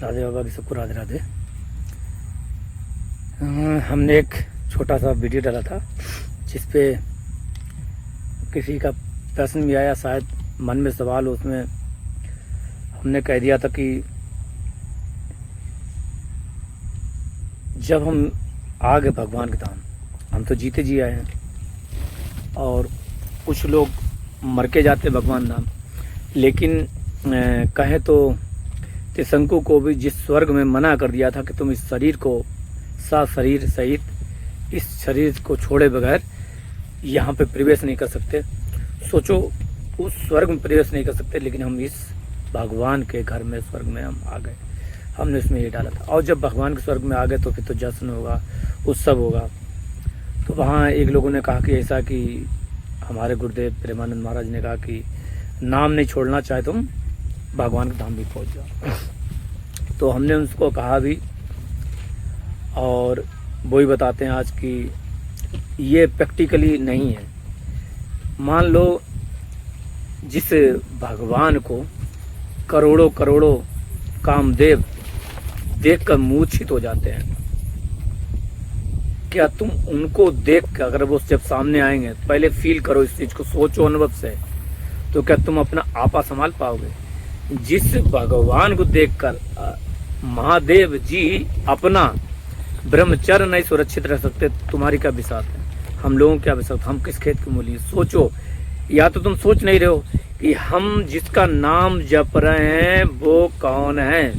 राधे बाबा की सबको राधे राधे। हमने एक छोटा सा वीडियो डाला था जिस पे किसी का प्रश्न भी आया, शायद मन में सवाल, उसमें हमने कह दिया था कि जब हम आ गए भगवान के धाम, हम तो जीते जी आए हैं और कुछ लोग मर के जाते भगवान धाम। लेकिन कहें तो त्रिशंकु को भी जिस स्वर्ग में मना कर दिया था कि तुम इस शरीर को शरीर सहित इस शरीर को छोड़े बगैर यहाँ पे प्रवेश नहीं कर सकते, सोचो उस स्वर्ग में प्रवेश नहीं कर सकते, लेकिन हम इस भगवान के घर में स्वर्ग में हम आ गए। हमने इसमें ये डाला था। और जब भगवान के स्वर्ग में आ गए तो फिर तो जश्न होगा, उत्सव होगा। तो वहाँ एक लोगों ने कहा कि ऐसा कि हमारे गुरुदेव प्रेमानंद महाराज ने कहा कि नाम नहीं छोड़ना, चाहे तुम भगवान के धाम भी पहुँच जाओ। तो हमने उसको कहा भी, और वही बताते हैं आज कि ये प्रैक्टिकली नहीं है। मान लो जिस भगवान को करोड़ों करोड़ों कामदेव देखकर मूर्छित हो जाते हैं, क्या तुम उनको देख कर, अगर वो जब सामने आएंगे, पहले फील करो इस चीज को, सोचो अनुभव से, तो क्या तुम अपना आपा संभाल पाओगे? जिस भगवान को देखकर महादेव जी अपना ब्रह्मचर्य नहीं सुरक्षित रह सकते, तुम्हारी क्या बिसात है? हम लोगों क्या बिसात? हम किस खेत की मूली? सोचो। या तो तुम सोच नहीं रहे हो कि हम जिसका नाम जप रहे हैं वो कौन है,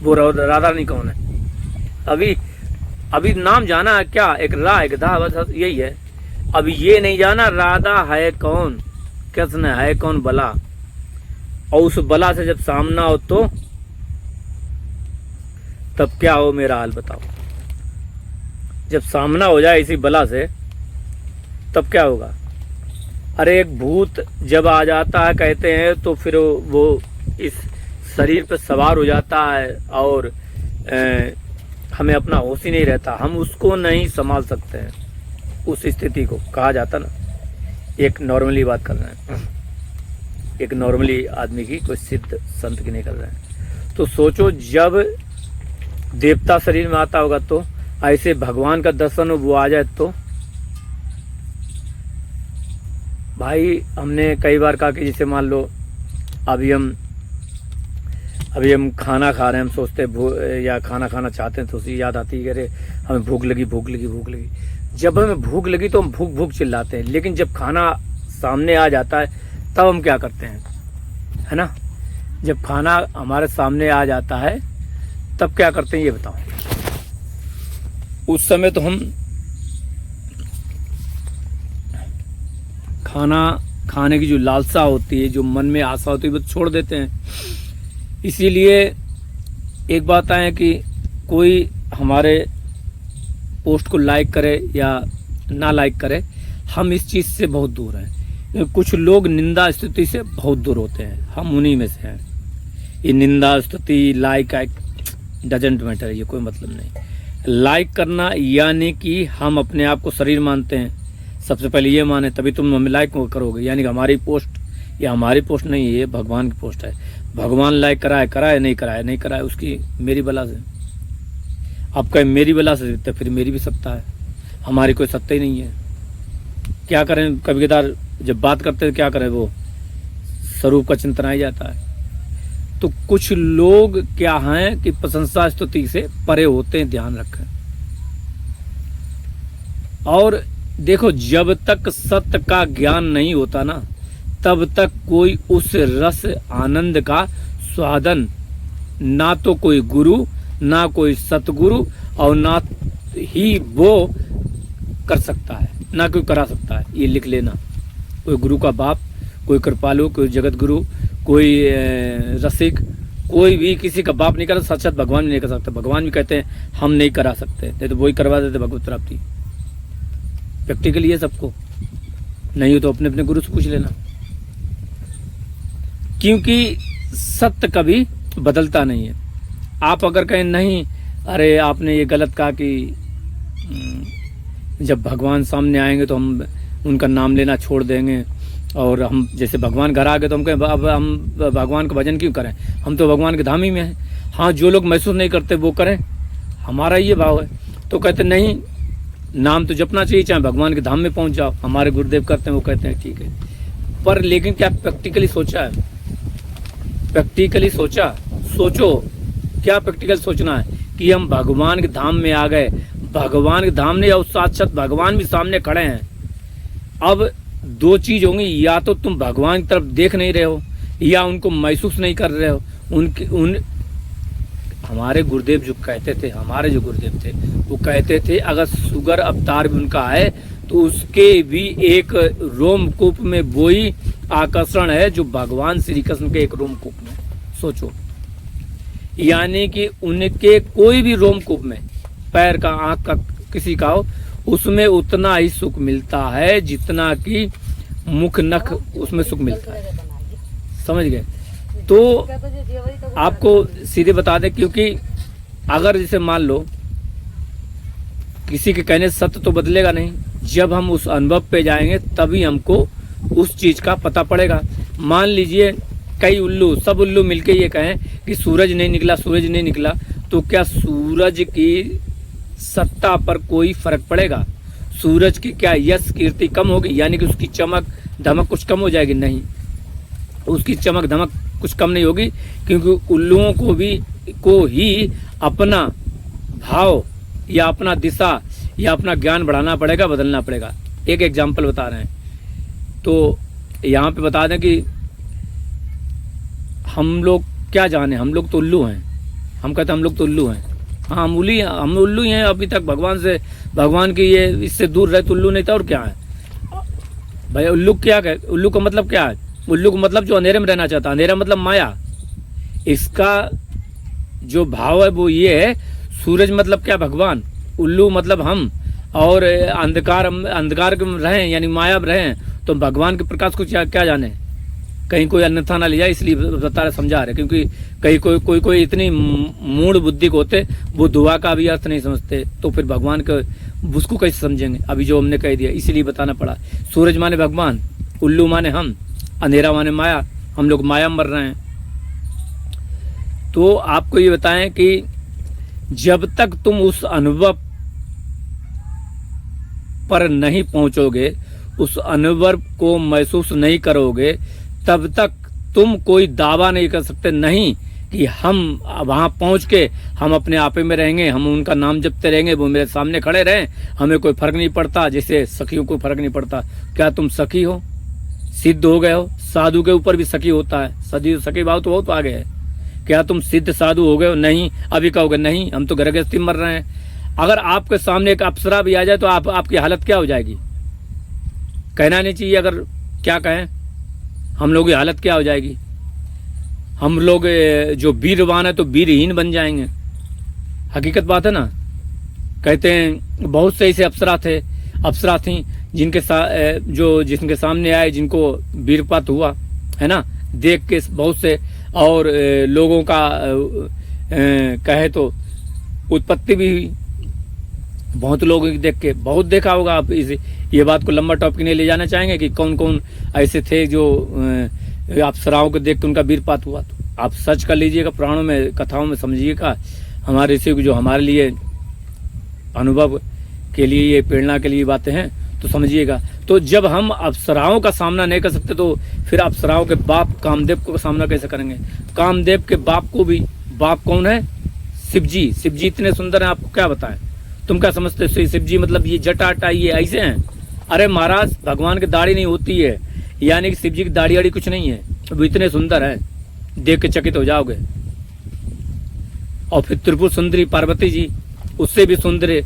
वो राधा रानी कौन है? अभी नाम जाना है क्या? एक रा एक धा, बस यही है। अभी ये नहीं जाना राधा है कौन, कृष्ण है कौन बला। और उस बला से जब सामना हो तो तब क्या हो, मेरा हाल बताओ। जब सामना हो जाए इसी बला से तब क्या होगा? अरे एक भूत जब आ जाता है कहते हैं तो फिर वो इस शरीर पर सवार हो जाता है और हमें अपना होश ही नहीं रहता, हम उसको नहीं संभाल सकते हैं। उस स्थिति को कहा जाता ना, एक नॉर्मली बात कर रहे हैं, एक नॉर्मली आदमी की, कोई सिद्ध संत की नहीं कर रहे हैं। तो सोचो जब देवता शरीर में आता होगा तो ऐसे भगवान का दर्शन वो आ जाए तो भाई, हमने कई बार कहा कि जैसे मान लो अभी हम खाना खा रहे हैं, हम सोचते या खाना खाना चाहते हैं तो उसी याद आती है कि अरे हमें भूख लगी भूख लगी भूख लगी। जब हमें भूख लगी तो हम भूख भूख चिल्लाते हैं, लेकिन जब खाना सामने आ जाता है तब हम क्या करते हैं, है ना? जब खाना हमारे सामने आ जाता है तब क्या करते हैं ये बताओ। उस समय तो हम खाना खाने की जो लालसा होती है, जो मन में आशा होती है, वो छोड़ देते हैं। इसीलिए एक बात है कि कोई हमारे पोस्ट को लाइक करे या ना लाइक करे, हम इस चीज़ से बहुत दूर हैं। कुछ लोग निंदा स्तुति से बहुत दूर होते हैं, हम उन्हीं में से हैं। ये निंदा स्तुति लाइक डजेंट मैटर, ये कोई मतलब नहीं। लाइक करना यानी कि हम अपने आप को शरीर मानते हैं, सबसे पहले ये माने तभी तुम हमें लाइक करोगे। यानी कि हमारी पोस्ट, या हमारी पोस्ट नहीं है, ये भगवान की पोस्ट है। भगवान लाइक कराए नहीं कराए उसकी मेरी बला से। आप कहें मेरी बला से, तो फिर मेरी भी सत्ता है, हमारी कोई सत्ता ही नहीं है। क्या करें, कभी कभार जब बात करते हैं क्या करें, वो स्वरूप का चिंतन आ जाता है। तो कुछ लोग क्या हैं कि प्रशंसा स्तुति से परे होते हैं, ध्यान रखें। और देखो, जब तक सत्य का ज्ञान नहीं होता ना, तब तक कोई उस रस आनंद का स्वादन ना तो कोई गुरु, ना कोई सतगुरु, और ना ही वो कर सकता है, ना कोई करा सकता है। ये लिख लेना। कोई गुरु का बाप, कोई कृपालु, कोई जगत गुरु, कोई रसिक, कोई भी किसी का बाप नहीं कर सकता। साक्षात भगवान भी नहीं कर सकता। भगवान भी कहते हैं हम नहीं करा सकते, नहीं तो वही करवा देते भगवत प्राप्ति। प्रैक्टिकली है सबको, नहीं हो तो अपने अपने गुरु से पूछ लेना, क्योंकि सत्य कभी बदलता नहीं है। आप अगर कहें नहीं, अरे आपने ये गलत कहा कि जब भगवान सामने आएंगे तो हम उनका नाम लेना छोड़ देंगे, और हम जैसे भगवान घर आ गए तो हम कहें अब हम भगवान का भजन क्यों करें, हम तो भगवान के धाम ही में हैं। हाँ, जो लोग महसूस नहीं करते वो करें, हमारा ये भाव है। तो कहते नहीं, नाम तो जपना चाहिए, चाहे भगवान के धाम में पहुंच जाओ। हमारे गुरुदेव करते हैं, वो कहते हैं ठीक है, पर लेकिन क्या प्रैक्टिकली सोचा है? प्रैक्टिकली सोचो, क्या प्रैक्टिकल सोचना है कि हम भगवान के धाम में आ गए, भगवान के धाम ने, और साक्षात भगवान भी सामने खड़े हैं। अब दो चीज होंगी, या तो तुम भगवान की तरफ देख नहीं रहे हो, या उनको महसूस नहीं कर रहे हो। हमारे गुरुदेव जो कहते थे, हमारे जो गुरुदेव थे वो कहते थे, अगर सुगर अवतार भी उनका है तो उसके भी एक रोमकूप में वही आकर्षण है जो भगवान श्री कृष्ण के एक रोमकूप में। सोचो, यानी कि उनके कोई भी रोमकूप में, पैर का, आंख का, किसी का हो, उसमें उतना ही सुख मिलता है जितना कि मुख नख उसमें सुख मिलता है। समझ गए? तो आपको सीधे बता दें, क्योंकि अगर जैसे मान लो किसी के कहने से सत्य तो बदलेगा नहीं, जब हम उस अनुभव पे जाएंगे तभी हमको उस चीज का पता पड़ेगा। मान लीजिए कई उल्लू, सब उल्लू मिलके ये कहें कि सूरज नहीं निकला, सूरज नहीं निकला, तो क्या सूरज की सत्ता पर कोई फर्क पड़ेगा? सूरज की क्या यश कीर्ति कम होगी? यानी कि उसकी चमक धमक कुछ कम हो जाएगी? नहीं, उसकी चमक धमक कुछ कम नहीं होगी, क्योंकि उल्लुओं को ही अपना भाव या अपना दिशा या अपना ज्ञान बढ़ाना पड़ेगा, बदलना पड़ेगा। एक एग्जाम्पल बता रहे हैं, तो यहाँ पे बता दें कि हम लोग क्या जाने, हम लोग तो उल्लू हैं। हम कहते हैं हम लोग तो उल्लू हैं। हाँ, हम उल्लू ही हैं। अभी तक भगवान की ये इससे दूर रहे तो उल्लू नहीं था, और क्या है भाई? उल्लू क्या है? उल्लू का मतलब क्या है? उल्लू का मतलब जो अंधेरे में रहना चाहता है। अंधेरा मतलब माया। इसका जो भाव है वो ये है। सूरज मतलब क्या? भगवान। उल्लू मतलब हम, और अंधकार में रहें यानी माया में रहें, तो भगवान के प्रकाश को क्या जाने? कहीं कोई अन्यथा ना ले जाए, इसलिए बता रहे, समझा रहे। क्योंकि कहीं कोई इतनी मूढ़ बुद्धि को होते, वो दुआ का भी अर्थ नहीं समझते, तो फिर भगवान के उसको कैसे समझेंगे? अभी जो हमने कह दिया, इसीलिए बताना पड़ा। सूरज माने भगवान, उल्लू माने हम, अंधेरा माने माया। हम लोग माया में मर रहे हैं। तो आपको ये बताएं कि जब तक तुम उस अनुभव पर नहीं पहुंचोगे, उस अनुभव को महसूस नहीं करोगे, तब तक तुम कोई दावा नहीं कर सकते नहीं कि हम वहां पहुंच के हम अपने आपे में रहेंगे, हम उनका नाम जपते रहेंगे, वो मेरे सामने खड़े रहें, हमें कोई फर्क नहीं पड़ता। जैसे सखियों को फर्क नहीं पड़ता। क्या तुम सखी हो? सिद्ध हो गए हो? साधु के ऊपर भी सखी होता है। सखी भाव तो बहुत आगे है। क्या तुम सिद्ध साधु हो गए हो? नहीं। अभी कहोगे नहीं, हम तो घर गृहस्थी मर रहे हैं। अगर आपके सामने एक अप्सरा भी आ जाए तो आपकी हालत क्या हो जाएगी? कहना नहीं चाहिए, अगर क्या कहें, हम लोगों की हालत क्या हो जाएगी? हम लोग जो वीरवान है तो वीरहीन बन जाएंगे। हकीकत बात है ना। कहते हैं बहुत से ऐसे अप्सरा थी जिनके सामने आए, जिनको वीरपात हुआ है ना, देख के बहुत से, और लोगों का कहे तो उत्पत्ति भी हुई। बहुत लोगों की देख के, बहुत देखा होगा आप। ये बात को लंबा टॉपिक नहीं ले जाना चाहेंगे कि कौन कौन ऐसे थे जो अप्सराओं को देख के उनका वीरपात हुआ। तो आप सर्च कर लीजिएगा, पुराणों में, कथाओं में, समझिएगा। हमारे ऋषि जो हमारे लिए अनुभव के लिए, ये प्रेरणा के लिए बातें हैं, तो समझिएगा। तो जब हम अप्सराओं का सामना नहीं कर सकते, तो फिर अप्सराओं के बाप कामदेव को सामना कैसे करेंगे? कामदेव के बाप को भी, बाप कौन है? शिवजी। शिवजी इतने सुंदर हैं, आपको क्या बताएं। तुम क्या समझते हो शिवजी मतलब ये जटाटा ये ऐसे हैं? अरे महाराज, भगवान की दाढ़ी नहीं होती है, यानी कि शिवजी की दाढ़ी वाड़ी कुछ नहीं है, वो इतने सुंदर है, देख के चकित हो जाओगे। और फिर त्रिपुर सुंदरी पार्वती जी, उससे भी सुंदर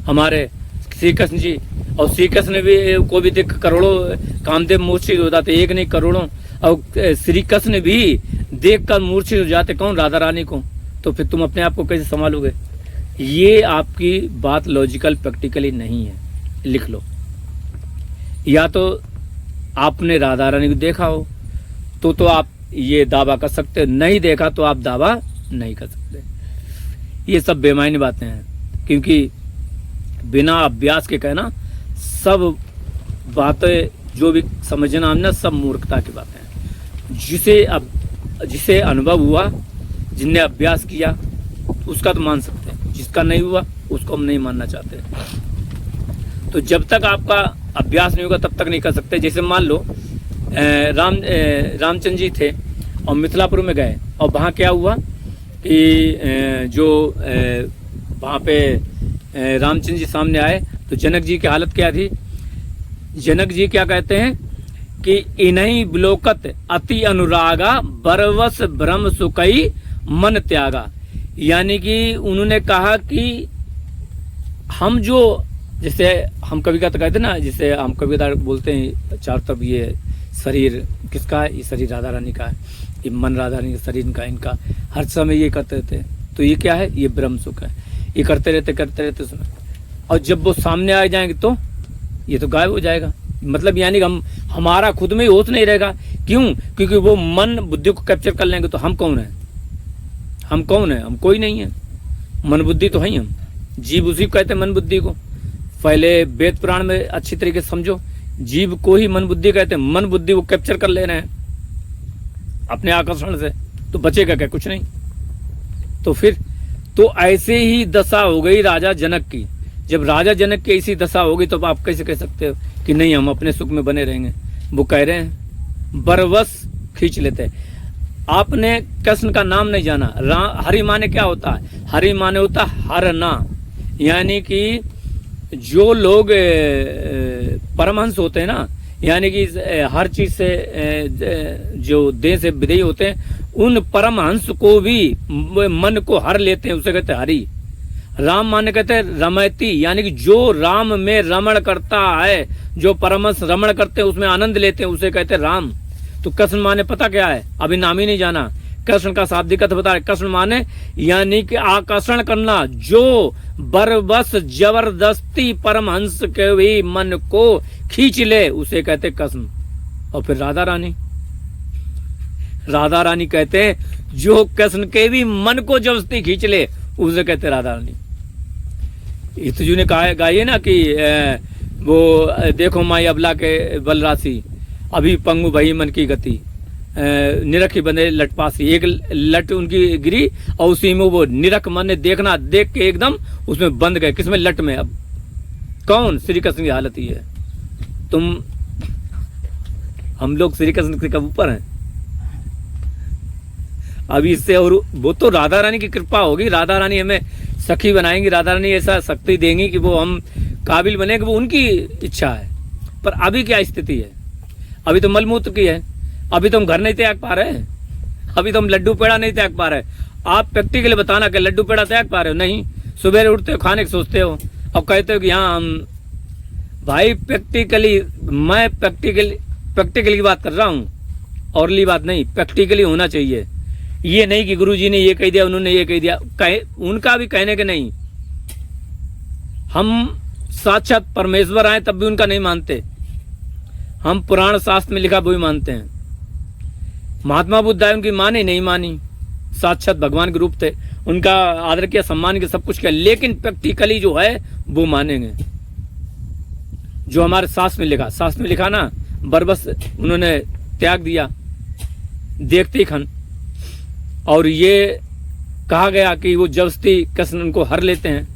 हमारे श्री कृष्ण जी। और श्री कृष्ण भी को भी देख करोड़ों कामदेव मूर्छित हो जाते, एक नहीं करोड़ों। और श्री कृष्ण भी देख कर मूर्छित हो जाते, कौन? राधा रानी को। तो फिर तुम अपने आप को कैसे संभालोगे? ये आपकी बात लॉजिकल प्रैक्टिकली नहीं है। लिख लो। या तो आपने राधा रानी को देखा हो तो आप ये दावा कर सकते हो, नहीं देखा तो आप दावा नहीं कर सकते। ये सब बेमायनी बातें हैं, क्योंकि बिना अभ्यास के कहना सब बातें जो भी समझना हमने सब मूर्खता की बातें हैं। जिसे अनुभव हुआ जिनने अभ्यास किया उसका तो मान सकते हैं, जिसका नहीं हुआ उसको हम नहीं मानना चाहते। तो जब तक आपका अभ्यास नहीं होगा तब तक नहीं कर सकते। जैसे मान लो रामचंद्र जी थे और मिथिलापुर में गए, और वहाँ क्या हुआ कि जो वहाँ पे रामचंद्र जी सामने आए तो जनक जी की हालत क्या थी। जनक जी क्या कहते हैं कि इन्हीं बिलोकत अति अनुरागा बरवस ब्रह्म सुकई मन त्यागा। यानी कि उन्होंने कहा कि हम जो, जैसे हम कभी का तो कहते ना, जैसे हम कभी बोलते हैं चार तब ये शरीर किसका है, ये शरीर राधा रानी का है, ये मन राधा रानी का शरीर इनका हर समय ये करते रहते हैं। तो ये क्या है, ये ब्रह्म सुख है, ये करते रहते उसमें। और जब वो सामने आ जाएंगे तो ये तो गायब हो जाएगा। मतलब यानी कि हमारा खुद में ही होश नहीं रहेगा। क्यों? क्योंकि वो मन बुद्धि को कैप्चर कर लेंगे। तो हम कौन है? हम कौन है? हम कोई नहीं है। मन बुद्धि तो है ही हम। जीव उसी को कहते हैं, मन बुद्धि को। पहले वेद पुराण में अच्छी तरीके से समझो, जीव को ही मन बुद्धि कहते हैं। मन बुद्धि वो कैप्चर कर ले रहे हैं अपने आकर्षण से, तो बचेगा क्या? कुछ नहीं। तो फिर तो ऐसे ही दशा हो गई राजा जनक की। जब राजा जनक की ऐसी दशा होगी तो आप कैसे कह सकते हो कि नहीं हम अपने सुख में बने रहेंगे? वो कह रहे हैं बरवस खींच लेते हैं। आपने कृष्ण का नाम नहीं जाना। हरि माने क्या होता है? हरि माने होता है हरना। यानी कि जो लोग परमहंस होते हैं ना, यानी कि हर चीज से जो देह से विदेही होते हैं, उन परमहंस को भी मन को हर लेते हैं, उसे कहते हैं हरि। राम माने कहते हैं रमयती, यानी कि जो राम में रमण करता है, जो परमहंस रमण करते हैं उसमें आनंद लेते हैं, उसे कहते हैं राम। तो कृष्ण माने पता क्या है? अभी नाम ही नहीं जाना। कृष्ण का शाब्दिक अर्थ बता रहे। कृष्ण माने यानी कि आकर्षण करना, जो बरबस जबरदस्ती परमहंस के भी मन को खींच ले, उसे कहते कृष्ण। और फिर राधा रानी, राधा रानी कहते हैं जो कृष्ण के भी मन को जबरदस्ती खींच ले, उसे कहते राधा रानी। हितजू ने कहा गाइए ना कि वो देखो माई अबला के बल राशि, अभी पंगु भई मन की गति, निरख बंदे लटपासी। एक लट उनकी गिरी और उसी में वो निरख मन ने देखना, देख के एकदम उसमें बंद गए। किसमें? लट में। अब कौन? श्री कृष्ण की हालत ही है। हम लोग श्री कृष्ण के कब ऊपर हैं? अभी इससे और वो तो राधा रानी की कृपा होगी। राधा रानी हमें सखी बनाएंगी, राधा रानी ऐसा शक्ति देंगी कि वो हम काबिल बनेंगे, वो उनकी इच्छा है। पर अभी क्या स्थिति है? अभी तो मलमूत्र की है। अभी तो हम घर नहीं त्याग पा रहे हैं। अभी तो हम लड्डू पेड़ा नहीं त्याग पा रहे। आप प्रैक्टिकली बताना कि लड्डू पेड़ा त्याग पा रहे हो? नहीं। सुबह उठते हो, खाने की सोचते हो और कहते हो कि हाँ हम, भाई प्रैक्टिकली, मैं प्रैक्टिकली की बात कर रहा हूँ, औरली बात नहीं। प्रैक्टिकली होना चाहिए। ये नहीं कि गुरुजी ने ये कह दिया, उन्होंने ये कह दिया, उनका भी कहने के नहीं। हम साक्षात परमेश्वर आए तब भी उनका नहीं मानते। हम पुराण शास्त्र में लिखा वही मानते हैं। महात्मा बुद्ध आए, उनकी माने नहीं मानी, साक्षात भगवान के रूप थे, उनका आदर किया, सम्मान किया, सब कुछ किया, लेकिन प्रैक्टिकली जो है वो मानेंगे जो हमारे शास्त्र में लिखा। शास्त्र में लिखा ना, बरबस उन्होंने त्याग दिया देखते ही खन। और ये कहा गया कि वो जबरदस्ती कृष्ण उनको हर लेते हैं,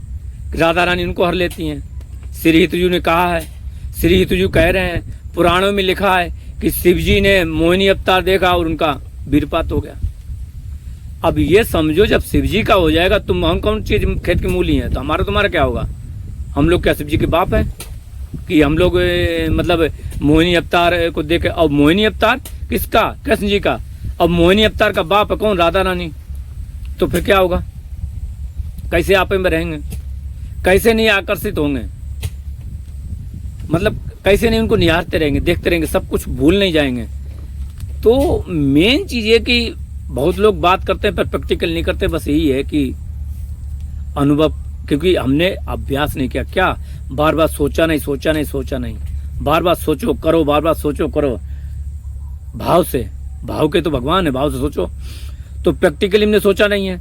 राधा रानी उनको हर लेती हैं। श्री हितजू ने कहा है, श्री हितजू कह रहे हैं, पुराणों में लिखा है कि शिवजी ने मोहिनी अवतार देखा और उनका वीरपात हो गया। अब ये समझो, जब शिवजी का हो जाएगा, तुम हम कौन चीज खेत की मूली है, तो हमारा तुम्हारा क्या होगा? हम लोग क्या शिवजी के बाप है कि हम लोग मतलब मोहिनी अवतार को देखे? और मोहिनी अवतार किसका? कृष्ण जी का। अब मोहिनी अवतार का बाप है कौन? राधा रानी। तो फिर क्या होगा? कैसे आपस में रहेंगे? कैसे नहीं आकर्षित होंगे? मतलब कैसे नहीं उनको निहारते रहेंगे, देखते रहेंगे, सब कुछ भूल नहीं जाएंगे? तो मेन चीज ये कि बहुत लोग बात करते हैं पर प्रैक्टिकल नहीं करते। बस यही है कि अनुभव, क्योंकि हमने अभ्यास नहीं किया। क्या? बार बार सोचा नहीं, बार बार सोचो करो, बार बार सोचो करो, भाव से। भाव के तो भगवान है, भाव से सोचो। तो प्रैक्टिकली हमने सोचा नहीं है।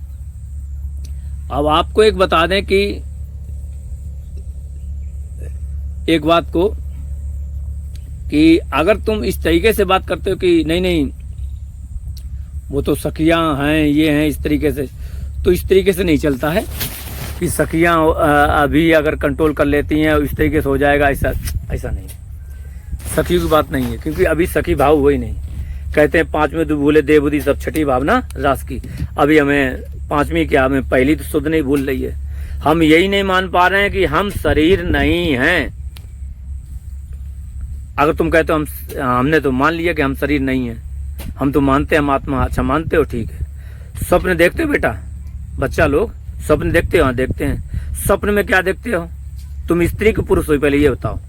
अब आपको एक बता दें कि एक बात को, कि अगर तुम इस तरीके से बात करते हो कि नहीं वो तो सखियाँ हैं, ये हैं, इस तरीके से। तो इस तरीके से नहीं चलता है कि सखियाँ अभी अगर कंट्रोल कर लेती हैं इस तरीके से हो जाएगा, ऐसा ऐसा नहीं। सखी की बात नहीं है, क्योंकि अभी सखी भाव हुआ ही नहीं। कहते हैं पांचवें तो भूले देवबुद्धि सब छठी भावना रास की। अभी हमें पांचवी क्या, हमें पहली तो शुद्ध नहीं भूल रही है। हम यही नहीं मान पा रहे हैं कि हम शरीर नहीं हैं। अगर तुम कहते हो हमने तो मान लिया कि हम शरीर नहीं हैं, हम तो मानते हैं हम आत्मा। अच्छा मानते हो, ठीक है। स्वप्न देखते हो बेटा, बच्चा लोग स्वप्न देखते हो? हाँ देखते हैं। स्वप्न में क्या देखते हो? तुम स्त्री के पुरुष हो, पहले ये बताओ।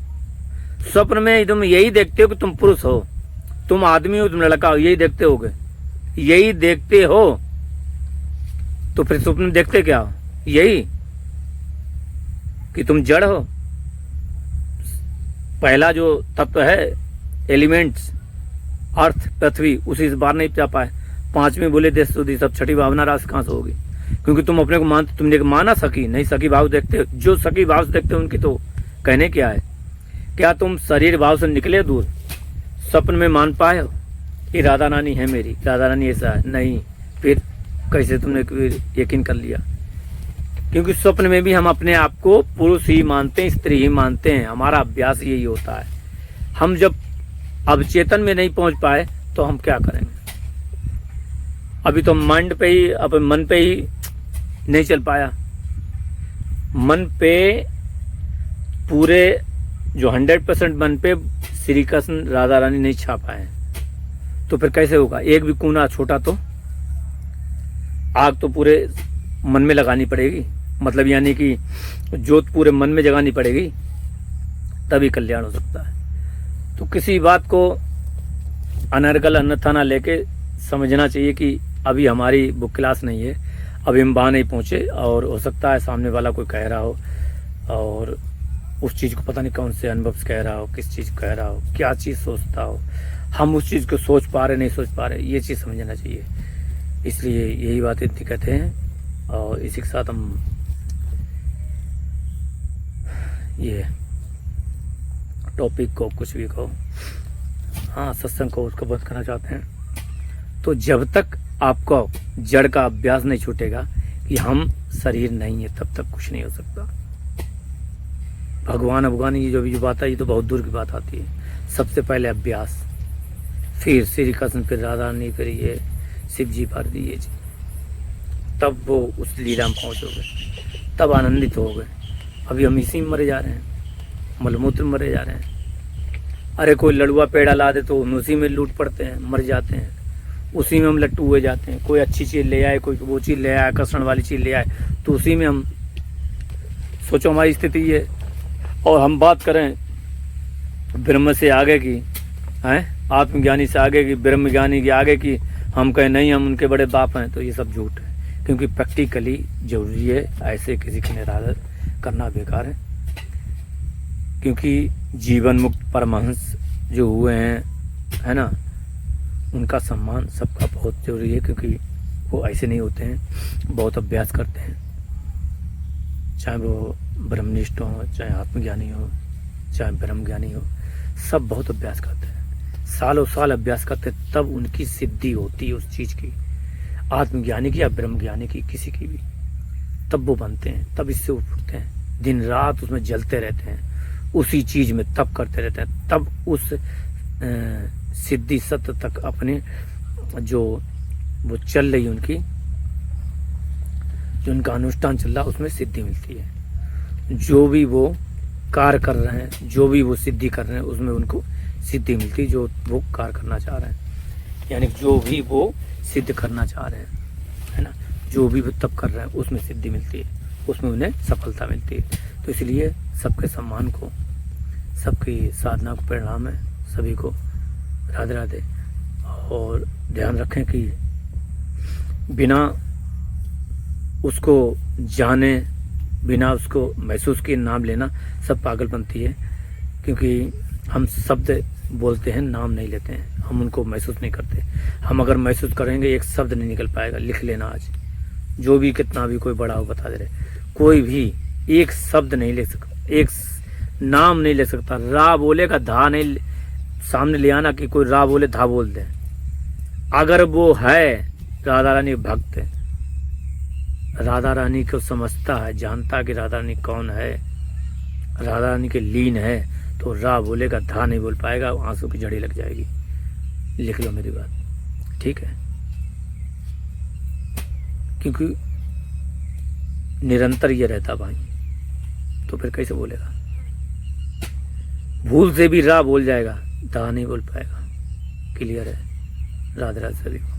स्वप्न में तुम यही देखते हो कि तुम पुरुष हो, तुम आदमी हो, तुम लड़का हो, यही देखते होगे, यही देखते हो। तो फिर स्वप्न में देखते क्या हो? यही कि तुम जड़ हो। पहला जो तत्व है एलिमेंट्स, अर्थ पृथ्वी, उसी इस बार नहीं जा पाए। पांचवी बोले देश सुधी सब छठी भावना रास कहाँ से होगी? क्योंकि तुम अपने को मानते, तुमने माना सखी नहीं, सखी भाव देखते हो। जो सखी भाव से देखते हो उनकी तो कहने क्या है? क्या तुम शरीर भाव से निकले दूर? स्वप्न में मान पाए हो कि राधा रानी है मेरी, राधा रानी ऐसा है? नहीं। फिर कैसे तुमने यकीन कर लिया? क्योंकि स्वप्न में भी हम अपने आप को पुरुष ही मानते हैं, स्त्री ही मानते हैं। हमारा अभ्यास यही होता है। हम जब अब चेतन में नहीं पहुंच पाए तो हम क्या करेंगे? अभी तो माइंड पे ही, अब मन पे ही नहीं चल पाया। मन पे पूरे जो 100% मन पे श्री कृष्ण राधा रानी नहीं छा पाए, तो फिर कैसे होगा? एक भी कोना छोटा तो आग तो पूरे मन में लगानी पड़ेगी, मतलब यानी कि जोत पूरे मन में जगानी पड़ेगी, तभी कल्याण हो सकता है। तो किसी बात को अनर्गल अन्यथा ना लेके समझना चाहिए कि अभी हमारी बुक क्लास नहीं है, अभी हम वहाँ नहीं पहुँचे, और हो सकता है सामने वाला कोई कह रहा हो और उस चीज़ को पता नहीं कौन से अनुभव से कह रहा हो, किस चीज़ कह रहा हो, क्या चीज़ सोचता हो, हम उस चीज़ को सोच पा रहे नहीं सोच पा रहे, ये चीज़ समझना चाहिए। इसलिए यही बात इतनी कहते हैं। और इसी के साथ हम ये टॉपिक को कुछ भी कहो, हाँ सत्संग को उसको बंद करना चाहते हैं। तो जब तक आपको जड़ का अभ्यास नहीं छूटेगा कि हम शरीर नहीं है, तब तक कुछ नहीं हो सकता। भगवान ये जो बात है, ये तो बहुत दूर की बात आती है। सबसे पहले अभ्यास, फिर श्री कृष्ण, फिर राधा रानी, फिर ये शिव जी भर दिए जी, तब वो उस लीला में पहुँचोगे, तब आनंदित होगे। अभी हम इसी में मरे जा रहे हैं, मलमूत्र में मरे जा रहे हैं। अरे कोई लड़ुआ पेड़ा ला दे तो हम उसी में लूट पड़ते हैं, मर जाते हैं, उसी में हम लट्टू हुए जाते हैं। कोई अच्छी चीज़ ले आए, कोई वो चीज़ ले आए, आकर्षण वाली चीज़ ले आए, तो उसी में हम, सोचो हमारी स्थिति ये। और हम बात करें ब्रह्म से आगे की, हैं आत्मज्ञानी से आगे की, ब्रह्म ज्ञानी के आगे की, हम कहें नहीं हम उनके बड़े बाप हैं, तो ये सब झूठ है। क्योंकि प्रैक्टिकली जरूरी है, ऐसे किसी का निरादर करना बेकार है। क्योंकि जीवन मुक्त परमहंस जो हुए हैं, है ना, उनका सम्मान सबका बहुत जरूरी है। क्योंकि वो ऐसे नहीं होते हैं, बहुत अभ्यास करते हैं। चाहे वो ब्रह्मनिष्ठ हो, चाहे आत्मज्ञानी हो, चाहे ब्रह्म ज्ञानी हो, सब बहुत अभ्यास करते हैं, सालों साल अभ्यास करते हैं, तब उनकी सिद्धि होती है उस चीज़ की, आत्मज्ञानी की या ब्रह्म ज्ञानी की, किसी की भी। तब वो बनते हैं, तब इससे उठते हैं, दिन रात उसमें जलते रहते हैं, उसी चीज़ में तब करते रहते हैं, तब उस सिद्धि सत्य तक अपने जो वो चल रही उनकी, जो उनका अनुष्ठान चल रहा, उसमें सिद्धि मिलती है। जो भी वो कार्य कर रहे हैं, जो भी वो सिद्धि कर रहे हैं, उसमें उनको सिद्धि मिलती है, जो वो कार्य करना चाह रहे हैं। यानी जो भी वो सिद्ध करना चाह रहे हैं, है ना, जो भी वो तब कर रहे हैं, उसमें सिद्धि मिलती है, उसमें उन्हें सफलता मिलती है। तो इसलिए सबके सम्मान को, सबकी साधना को परिणाम है। सभी को राधे राधे। और ध्यान रखें कि बिना उसको जाने, बिना उसको महसूस किए नाम लेना सब पागलपंती है। क्योंकि हम शब्द बोलते हैं, नाम नहीं लेते हैं, हम उनको महसूस नहीं करते। हम अगर महसूस करेंगे, एक शब्द नहीं निकल पाएगा। लिख लेना आज, जो भी कितना भी कोई बड़ा हो बता दे रहे, कोई भी एक शब्द नहीं ले सकता, एक नाम नहीं ले सकता। रा बोलेगा, धा नहीं सामने ले आना कि कोई रा बोले धा बोल दे। अगर वो है राधा रानी भक्त है, राधा रानी को समझता है, जानता कि राधा रानी कौन है, राधा रानी के लीन है, तो रा बोलेगा, धा नहीं बोल पाएगा, आंसू की झड़ी लग जाएगी। लिख लो मेरी बात, ठीक है? क्योंकि निरंतर ये रहता भाई, तो फिर कैसे बोलेगा? भूल से भी रा बोल जाएगा, धा नहीं बोल पाएगा। क्लियर है? राधे राधे सभी को।